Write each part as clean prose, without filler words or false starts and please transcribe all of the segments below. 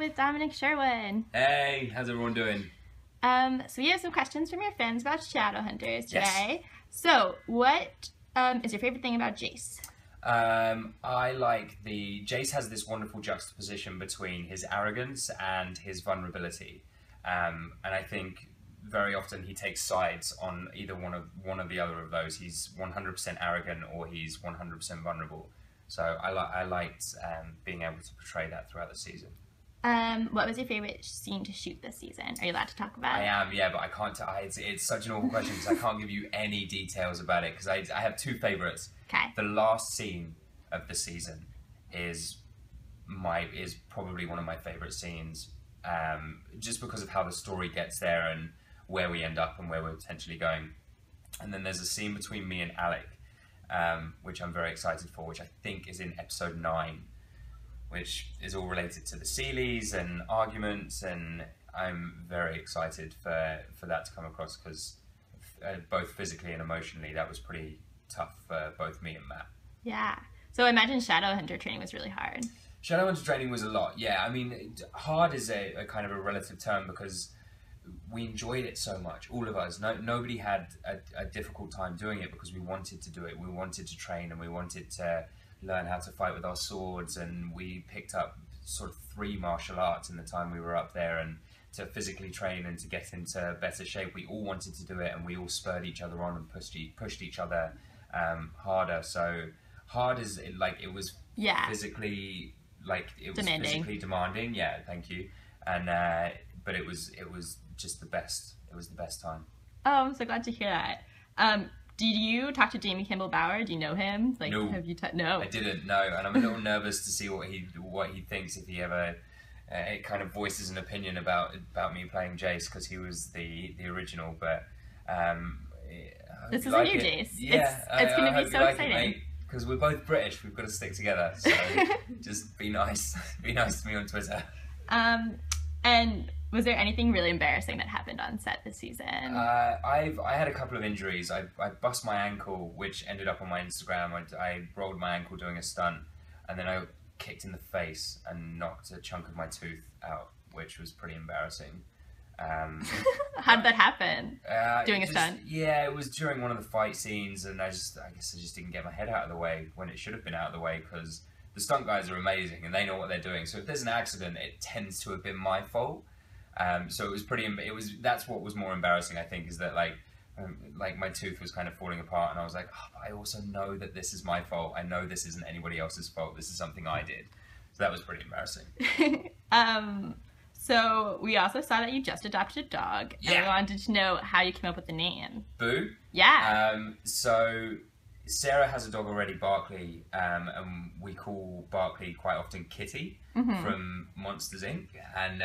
with Dominic Sherwood. Hey, how's everyone doing? So we have some questions from your fans about Shadowhunters today. Yes. So, what is your favorite thing about Jace? I like Jace has this wonderful juxtaposition between his arrogance and his vulnerability, and I think very often he takes sides on either one or the other of those. He's 100% arrogant or he's 100% vulnerable. So I liked being able to portray that throughout the season. What was your favorite scene to shoot this season? Are you allowed to talk about it? I am, yeah, but I can't. It's such an awful question because I can't give you any details about it because I have two favorites. Okay. The last scene of the season is probably one of my favorite scenes, just because of how the story gets there and where we end up and where we're potentially going. And then there's a scene between me and Alec, which I'm very excited for, which I think is in episode 9, which is all related to the Sealies and arguments, and I'm very excited for that to come across because both physically and emotionally that was pretty tough for both me and Matt. Yeah. So I imagine Shadowhunter training was really hard. Shadowhunter training was a lot, yeah. I mean, hard is a kind of a relative term because we enjoyed it so much, all of us. Nobody had a difficult time doing it because we wanted to do it. We wanted to train and we wanted to learn how to fight with our swords, and we picked up sort of 3 martial arts in the time we were up there, and to physically train and to get into better shape. We all wanted to do it, and we all spurred each other on and pushed each other harder. So hard is like it was physically demanding. Physically demanding. Yeah, thank you. And but it was just the best. It was the best time. Oh, I'm so glad to hear that. Did you talk to Jamie Kimball Bower? Do you know him? Like, no. Have you no. I didn't know, and I'm a little nervous to see what he thinks if he ever it kind of voices an opinion about me playing Jace because he was the original. But this is a new Jace. Yeah, it's going to be so exciting because we're both British. We've got to stick together. So just be nice. Be nice to me on Twitter. And was there anything really embarrassing that happened on set this season? I had a couple of injuries. I bust my ankle, which ended up on my Instagram. I rolled my ankle doing a stunt, and then I got kicked in the face and knocked a chunk of my tooth out, which was pretty embarrassing. How did that happen? Doing a stunt? Yeah, it was during one of the fight scenes, and I guess I just didn't get my head out of the way when it should have been out of the way because the stunt guys are amazing and they know what they're doing. So if there's an accident, it tends to have been my fault. So it was that's what was more embarrassing, I think, is that like my tooth was kind of falling apart, and I was like, oh, but I also know that this is my fault. I know this isn't anybody else's fault. This is something I did. So that was pretty embarrassing. So we also saw that you just adopted a dog. Yeah. And we wanted to know how you came up with the name. Boo. Yeah. So Sarah has a dog already, Barkley, and we call Barkley quite often Kitty from Monsters Inc. And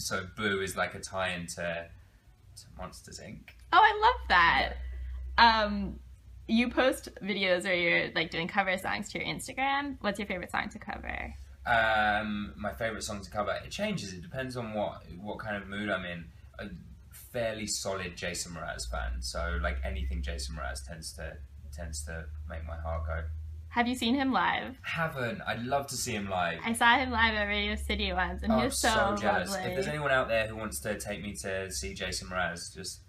so Boo is like a tie-in to Monsters Inc. Oh, I love that. Yeah. You post videos where you're like doing cover songs to your Instagram. What's your favorite song to cover? My favorite song to cover, it changes. It depends on what kind of mood I'm in. A fairly solid Jason Mraz fan, so like anything Jason Mraz tends to make my heart go. Have you seen him live? Haven't. I'd love to see him live. I saw him live at Radio City once, and he was so jealous. lovely. If there's anyone out there who wants to take me to see Jason Mraz, just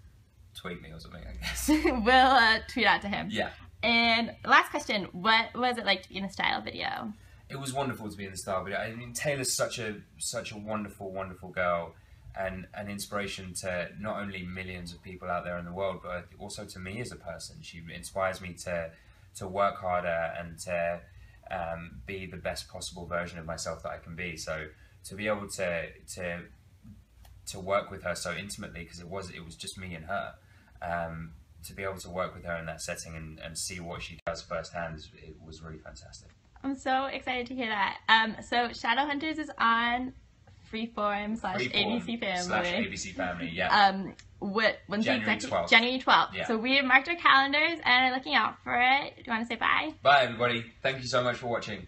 tweet me or something, I guess. We'll tweet out to him. Yeah. And last question, what was it like to be in a style video? It was wonderful to be in the style video. I mean, Taylor's such a wonderful, wonderful girl, and an inspiration to not only millions of people out there in the world, but also to me as a person. She inspires me to work harder and to be the best possible version of myself that I can be. So to be able to work with her so intimately, because it was just me and her, to be able to work with her in that setting and see what she does firsthand, it was really fantastic. I'm so excited to hear that. So Shadowhunters is on Freeform / ABC Family. /ABC Family, yeah. When's January 12th. January 12th. Yeah. So we have marked our calendars and are looking out for it. Do you want to say bye? Bye, everybody. Thank you so much for watching.